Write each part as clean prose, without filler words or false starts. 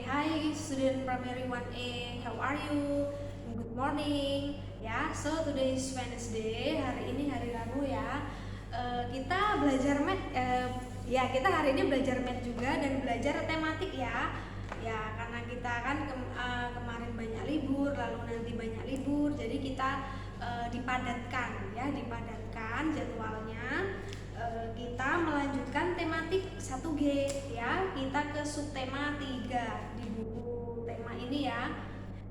Hi student primary 1A, how are you? Good morning. Ya, so today is Wednesday. Hari ini hari Rabu ya. Kita belajar math. Kita hari ini belajar math juga dan belajar tematik ya. Ya, karena kita kan kemarin banyak libur, lalu nanti banyak libur, jadi kita dipadatkan jadwalnya. Kita melanjutkan tematik 1G ya. Kita ke subtema 3 di buku tema ini ya.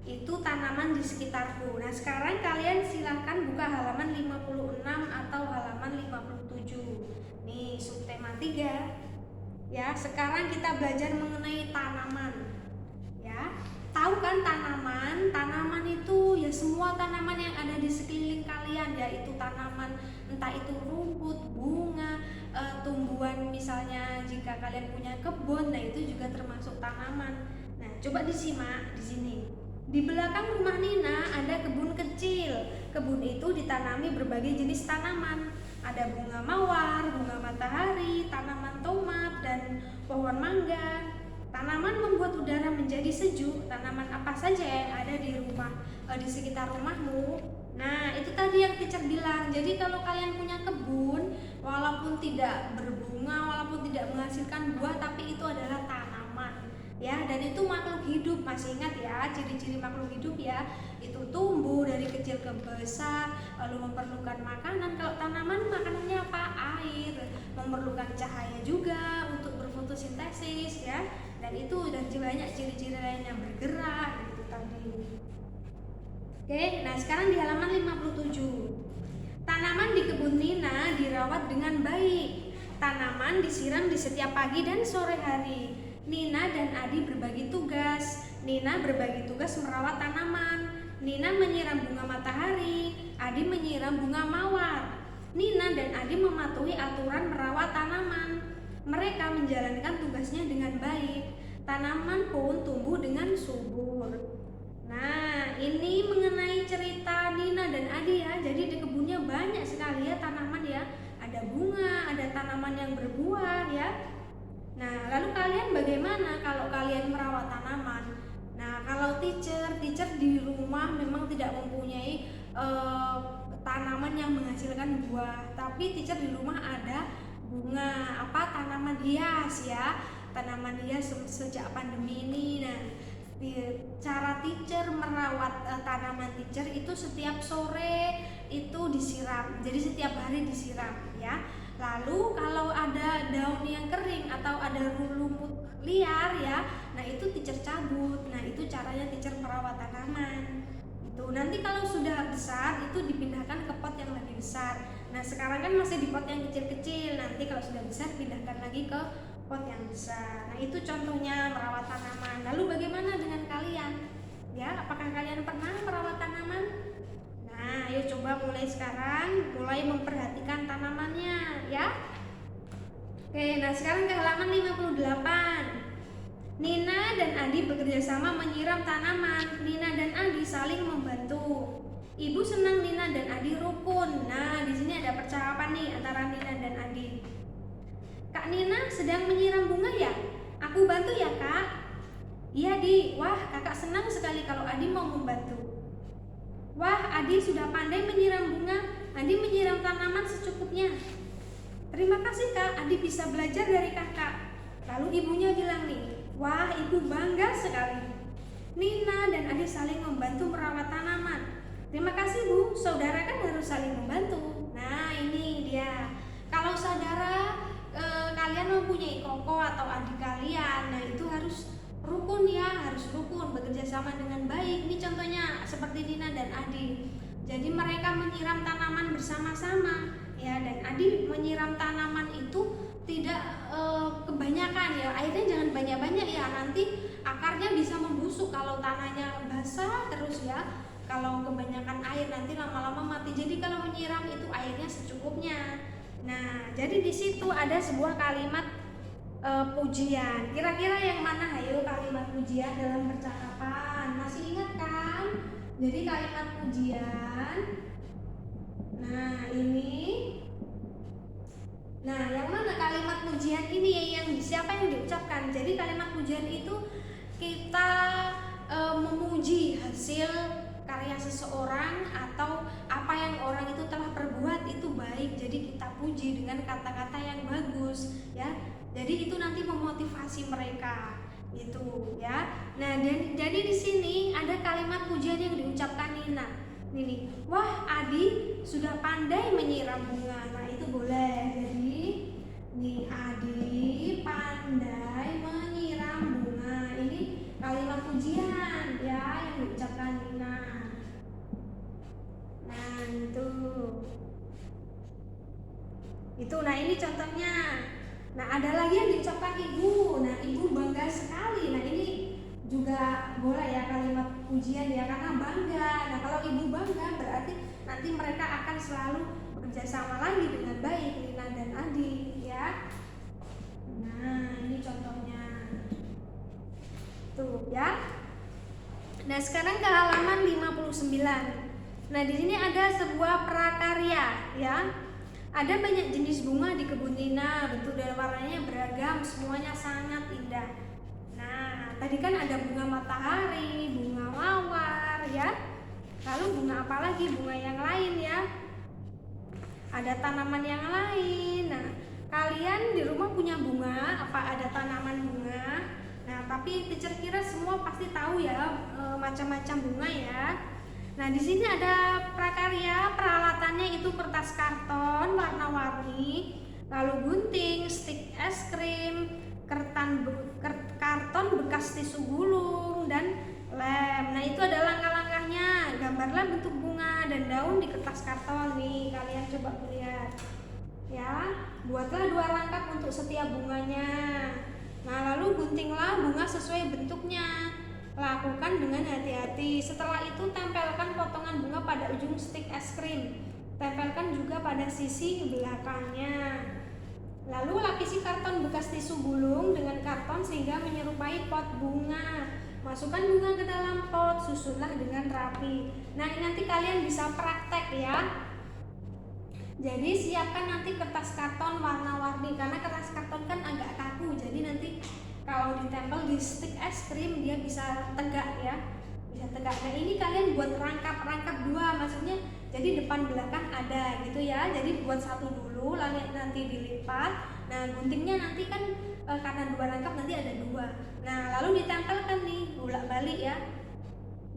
Itu tanaman di sekitarku. Nah, sekarang kalian silahkan buka halaman 56 atau halaman 57. Nih, subtema 3. Ya, sekarang kita belajar mengenai tanaman. Ya. Tahu kan tanaman? Tanaman itu ya semua tanaman yang ada di sekeliling kalian, yaitu tanaman entah itu rumput, bunga, tumbuhan, misalnya jika kalian punya kebun, nah itu juga termasuk tanaman. Nah, coba disimak di sini. Di belakang rumah Nina ada kebun kecil. Kebun itu ditanami berbagai jenis tanaman. Ada bunga mawar, bunga matahari, tanaman tomat, dan pohon mangga. Tanaman membuat udara menjadi sejuk. Tanaman apa saja yang ada di sekitar rumahmu? Nah, itu tadi yang teacher bilang. Jadi kalau kalian punya kebun, walaupun tidak berbunga, walaupun tidak menghasilkan buah, tapi itu adalah tanaman. Ya, dan itu makhluk hidup. Masih ingat ya ciri-ciri makhluk hidup ya? Itu tumbuh dari kecil ke besar, lalu memerlukan makanan. Kalau tanaman makanannya apa? Air. Memerlukan cahaya juga untuk berfotosintesis ya. Dan banyak ciri-ciri lainnya, bergerak gitu tadi. Oke, nah sekarang di halaman 57. Tanaman di kebun Nina dirawat dengan baik. Tanaman disiram di setiap pagi dan sore hari. Nina dan Adi berbagi tugas. Nina berbagi tugas merawat tanaman. Nina menyiram bunga matahari, Adi menyiram bunga mawar. Nina dan Adi mematuhi aturan merawat tanaman. Mereka menjalankan tugasnya dengan baik. Tanaman pun tumbuh dengan subur. Nah, ini mengenai cerita Nina dan Adi ya. Jadi di kebunnya banyak sekali ya tanaman ya. Ada bunga, ada tanaman yang berbuah ya. Nah, lalu kalian bagaimana kalau kalian merawat tanaman? Nah, kalau teacher di rumah memang tidak mempunyai tanaman yang menghasilkan buah, tapi teacher di rumah ada bunga, tanaman hias ya. Tanaman hias sejak pandemi ini. Nah, cara teacher merawat tanaman teacher itu setiap sore itu disiram. Jadi setiap hari disiram ya. Lalu kalau ada daun yang kering atau ada rumput liar ya, nah itu teacher cabut. Nah, itu caranya teacher merawat tanaman. Itu nanti kalau sudah besar itu dipindahkan ke pot yang lebih besar. Nah, sekarang kan masih di pot yang kecil-kecil. Nanti kalau sudah besar pindahkan lagi ke pot yang besar. Nah, itu contohnya merawat tanaman. Lalu bagaimana dengan kalian? Ya, apakah kalian pernah merawat tanaman? Nah, ayo coba mulai sekarang, mulai memperhatikan tanamannya ya. Oke, nah sekarang ke halaman 58. Nina dan Adi bekerja sama menyiram tanaman. Nina dan Adi saling membantu. Ibu senang Nina dan Adi rukun. Nah, di sini ada percakapan nih antara Nina dan Adi. Kak Nina sedang menyiram bunga ya? Aku bantu ya, Kak. Iya, Di. Wah, kakak senang sekali kalau Adi mau membantu. Wah, Adi sudah pandai menyiram bunga. Adi menyiram tanaman secukupnya. Terima kasih, Kak. Adi bisa belajar dari kakak. Lalu ibunya bilang nih, wah, ibu bangga sekali. Nina dan Adi saling membantu merawat tanaman. Terima kasih, Bu. Saudara kan harus saling membantu. Nah, ini dia. Kalau saudara kalian mempunyai koko atau adik kalian, nah itu harus rukun ya, harus rukun, bekerja sama dengan baik. Ini contohnya seperti Nina dan Adi. Jadi mereka menyiram tanaman bersama-sama ya, dan Adi menyiram tanaman itu tidak kebanyakan ya, airnya jangan banyak-banyak ya, nanti akarnya bisa membusuk kalau tanahnya basah terus ya. Kalau kebanyakan air nanti lama-lama mati. Jadi kalau menyiram itu airnya secukupnya. Nah, jadi di situ ada sebuah kalimat pujian. Kira-kira yang mana hayo kalimat pujian dalam percakapan? Masih ingat kan? Jadi kalimat pujian. Nah, ini. Nah, yang mana kalimat pujian ini yang siapa yang diucapkan? Jadi kalimat pujian itu kita memuji hasil karya seseorang atau apa yang orang itu telah perbuat itu baik, jadi kita puji dengan kata-kata yang bagus ya. Jadi itu nanti memotivasi mereka itu ya. Nah, jadi di sini ada kalimat pujian yang diucapkan Nina. Ini, wah Adi sudah pandai menyiram bunga. Nah itu boleh. Jadi nih, Adi pandai menyiram bunga. Ini kalimat pujian ya yang diucapkan Nina. Nah itu nah ini contohnya. Nah ada lagi yang diucapkan ibu. Nah ibu bangga sekali. Nah ini juga boleh ya kalimat pujian ya, karena bangga. Nah kalau ibu bangga berarti nanti mereka akan selalu bekerja sama lagi dengan baik, Nina dan Adi ya. Nah ini contohnya tuh ya. Nah sekarang ke halaman 59. Nah di sini ada sebuah prakarya ya. Ada banyak jenis bunga di kebun Nina, bentuk dan warnanya beragam, semuanya sangat indah. Nah, tadi kan ada bunga matahari, bunga mawar ya. Lalu bunga apa lagi? Bunga yang lain ya. Ada tanaman yang lain. Nah, kalian di rumah punya bunga? Apa ada tanaman bunga? Nah, tapi teacher kira semua pasti tahu ya macam-macam bunga ya. Nah, di sini ada prakarya, peralatannya itu kertas karton warna-warni, lalu gunting, stik es krim, karton bekas tisu gulung, dan lem. Nah, itu ada langkah-langkahnya. Gambarlah bentuk bunga dan daun di kertas karton nih. Kalian coba lihat. Ya, buatlah 2 rangkap untuk setiap bunganya. Nah, lalu guntinglah bunga sesuai bentuknya. Lakukan dengan hati-hati. Setelah itu tempelkan potongan bunga pada ujung stik es krim. Tempelkan juga pada sisi belakangnya. Lalu lapisi karton bekas tisu gulung dengan karton sehingga menyerupai pot bunga. Masukkan bunga ke dalam pot, susunlah dengan rapi. Nah, ini nanti kalian bisa praktek ya. Jadi siapkan nanti kertas karton warna-warni, karena kertas karton kan agak kaku. Jadi nanti kalau ditempel di stik es krim dia bisa tegak ya, bisa tegak. Nah ini kalian buat rangkap 2, maksudnya jadi depan belakang ada gitu ya. Jadi buat 1 dulu, lalu nanti dilipat. Nah guntingnya nanti kan karena 2 rangkap nanti ada 2. Nah lalu ditempelkan nih, bolak-balik ya.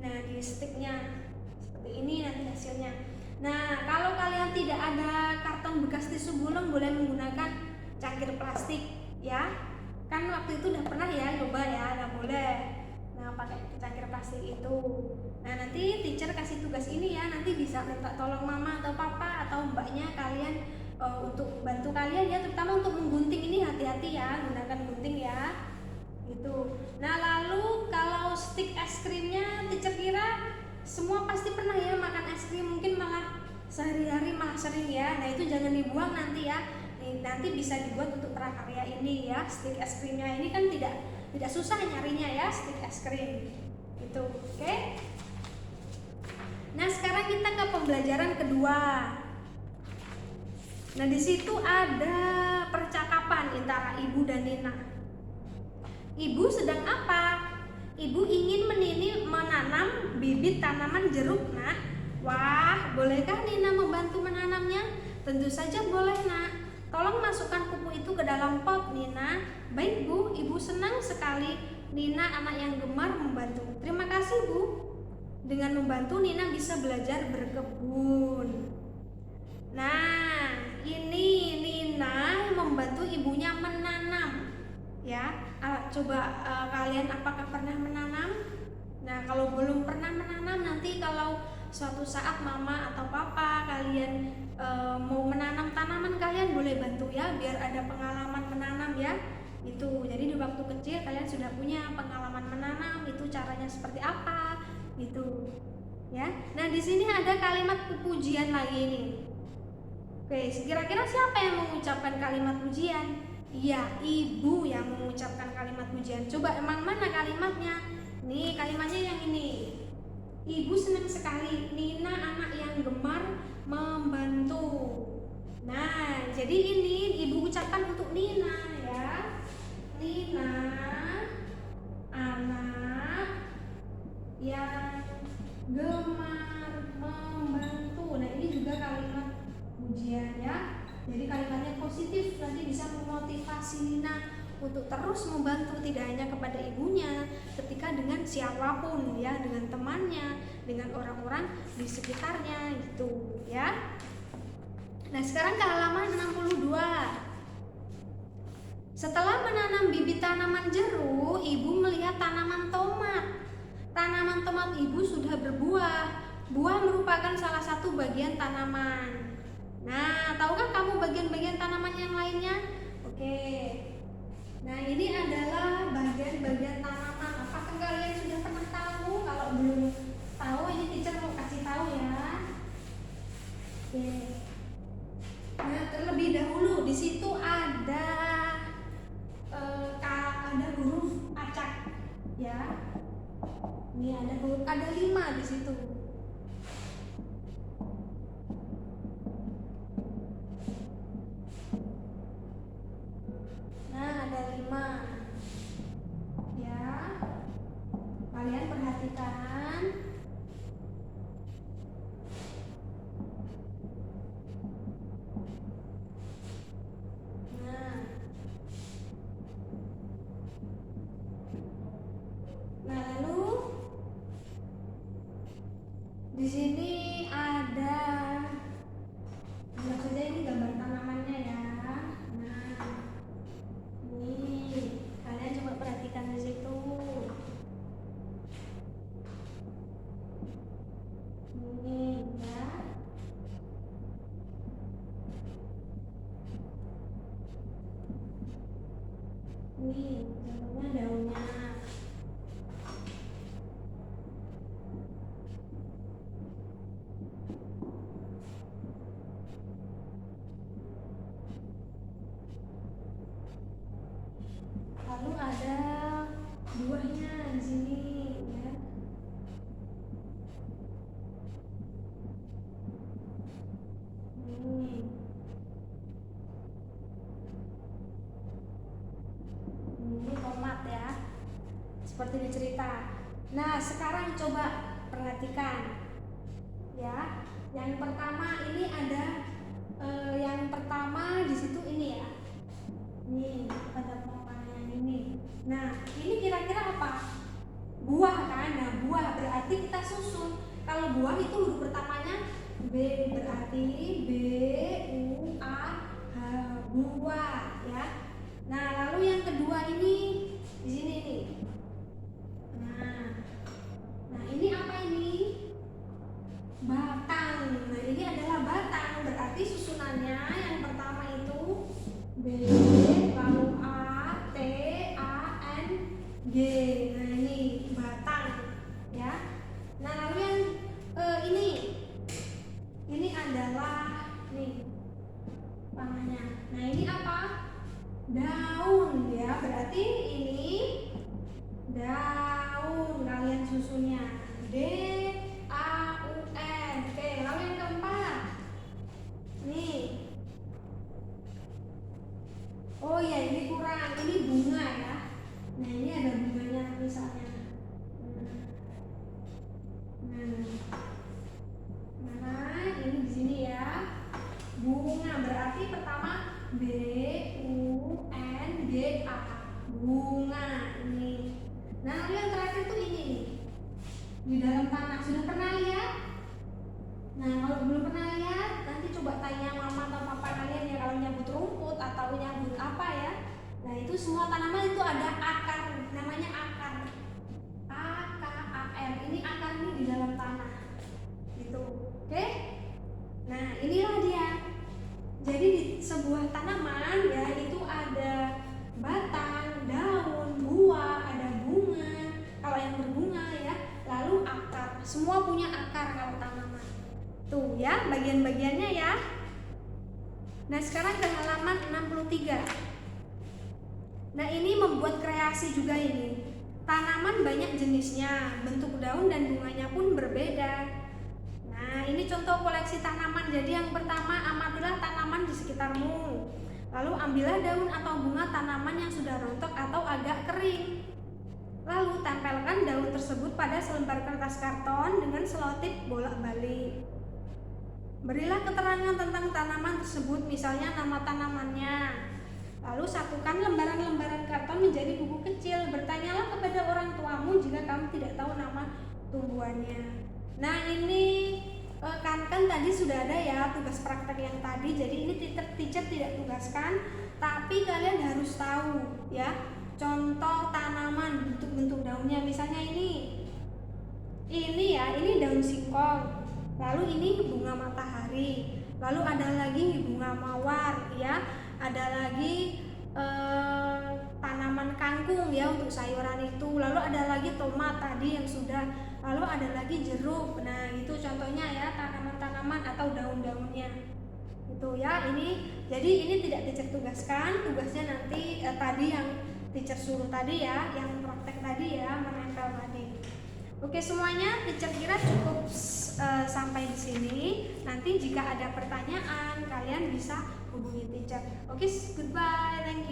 Nah di stiknya seperti ini nanti hasilnya. Nah kalau kalian tidak ada karton bekas tisu gulung, boleh menggunakan cangkir plastik ya. Kan waktu itu udah pernah ya coba ya, nah boleh. Nah pakai cangkir plastik itu. Nah nanti teacher kasih tugas ini ya, nanti bisa minta tolong mama atau papa atau mbaknya kalian untuk bantu kalian ya, terutama untuk menggunting ini hati-hati ya, gunakan gunting ya gitu. Nah lalu kalau stik es krimnya, teacher kira semua pasti pernah ya makan es krim, mungkin malah sehari-hari malah sering ya. Nah itu jangan dibuang nanti ya. Nanti bisa dibuat untuk prakarya ini ya. Stik es krimnya ini kan tidak susah nyarinya ya, stik es krim itu. Oke. Nah sekarang kita ke pembelajaran kedua. Nah di situ ada percakapan antara ibu dan Nina. Ibu sedang apa? Ibu ingin menanam bibit tanaman jeruk, nak. Wah, bolehkah Nina membantu menanamnya? Tentu saja boleh, nak. Tolong masukkan pupuk itu ke dalam pot, Nina. Baik, Bu. Ibu senang sekali Nina anak yang gemar membantu. Terima kasih, Bu. Dengan membantu, Nina bisa belajar berkebun. Nah, ini Nina membantu ibunya menanam. Ya, coba kalian apakah pernah menanam? Nah, kalau belum pernah menanam, nanti kalau suatu saat mama atau papa kalian mau menanam tanaman, kalian boleh bantu ya, biar ada pengalaman menanam ya. Itu jadi di waktu kecil kalian sudah punya pengalaman menanam, itu caranya seperti apa gitu ya. Nah di sini ada kalimat pujian lagi nih. Oke, kira-kira siapa yang mengucapkan kalimat pujian? Iya, ibu yang mengucapkan kalimat pujian. Coba emang mana kalimatnya? Nih kalimatnya yang ini. Ibu senang sekali Nina anak yang gemar membantu. Nah, jadi ini ibu ucapkan untuk Nina ya. Nina anak yang gemar membantu. Nah, ini juga kalimat pujian ya. Jadi kalimatnya positif, nanti bisa memotivasi Nina untuk terus membantu tidak hanya kepada ibunya, ketika dengan siapapun ya, dengan temannya, dengan orang-orang di sekitarnya gitu ya. Nah, sekarang ke halaman 62. Setelah menanam bibit tanaman jeruk, ibu melihat tanaman tomat. Tanaman tomat ibu sudah berbuah. Buah merupakan salah satu bagian tanaman. Nah, tahukah kamu bagian-bagian tanaman yang lainnya? Oke. Nah, ini adalah bagian-bagian tanaman. Apakah kalian sudah pernah tahu? Kalau belum tahu, ini teacher mau kasih tahu ya. Oke. Nah, terlebih dahulu di situ ada huruf acak ya. Ini ada 5 di situ. Nah, ada 5 ya. Kalian perhatikan. Nah, lalu di sini ada, maksudnya ini gambar tanamannya ya. Nah, ini kalian coba perhatikan di situ. Ini ya. Ini contohnya daunnya. Lalu ada buahnya di sini ya. Ini tomat ya. Seperti di cerita. Nah, sekarang coba perhatikan ya. Yang pertama ini ada yang pertama di situ ini ya. Nih, ada pompanya ini. Nah, ini kira-kira apa? Buah kan? Nah, buah berarti kita susun. Kalau buah itu huruf pertamanya B, berarti B U A H, buah ya. Nah, lalu yang kedua ini di sini nih. Nah, ini apa ini? Batang. Nah, ini adalah batang. Berarti susunannya yang pertama itu B, lalu A, T, A, N, G. Nah, ini batang ya. Nah, lalu yang ini adalah nih panahnya. Nah, ini apa? Daun ya. Berarti ini daun. Kalian susunnya D, A, U, N. Oke, lalu yang keempat nih. Oh ya, ini kurang. Ini bunga ya. Nah, ini ada bunganya misalnya. Nah, ini di sini ya. Bunga berarti pertama B U N G A. Bunga ini. Nah, lalu yang terakhir tuh ini nih. Di dalam tanah. Sudah pernah lihat? Nah, kalau belum pernah lihat, nanti coba tanya mama atau papa kalian ya, kalau nyabut rumput atau nyabut apa ya. Nah, itu semua tanaman itu ada akar, namanya akar. A-K-A-R. Ini akar ini di dalam tanah. Gitu. Oke? Nah, inilah dia. Jadi di sebuah tanaman ya, itu ada batang, daun, buah, ada bunga. Kalau yang berbunga ya, lalu akar. Semua punya akar kalau tanaman. Tuh ya, bagian-bagiannya ya. Nah, sekarang ke halaman 63. Nah, ini membuat kreasi juga ini. Tanaman banyak jenisnya, bentuk daun dan bunganya pun berbeda. Nah, ini contoh koleksi tanaman. Jadi yang pertama, amatilah tanaman di sekitarmu. Lalu ambillah daun atau bunga tanaman yang sudah rontok atau agak kering. Lalu tempelkan Letakkan daun tersebut pada selembar kertas karton dengan selotip bolak-balik. Berilah keterangan tentang tanaman tersebut, misalnya nama tanamannya. Lalu satukan lembaran-lembaran karton menjadi buku kecil. Bertanyalah kepada orang tuamu jika kamu tidak tahu nama tumbuhannya. Nah, ini kan tadi sudah ada ya tugas praktek yang tadi. Jadi ini teacher tidak tugaskan, tapi kalian harus tahu ya contoh tanaman, bentuk-bentuk daunnya. Misalnya ini ya, ini daun singkong. Lalu ini bunga matahari, lalu ada lagi bunga mawar ya, ada lagi tanaman kangkung ya untuk sayuran itu, lalu ada lagi tomat tadi yang sudah, lalu ada lagi jeruk. Nah itu contohnya ya tanaman-tanaman atau daun-daunnya itu ya. Ini jadi ini tidak teacher tugaskan, tugasnya nanti tadi yang teacher suruh tadi ya, yang praktek tadi ya, menempel tadi. Oke semuanya, teacher kira cukup sampai di sini. Nanti jika ada pertanyaan kalian bisa hubungi teacher. Oke, goodbye, thank you.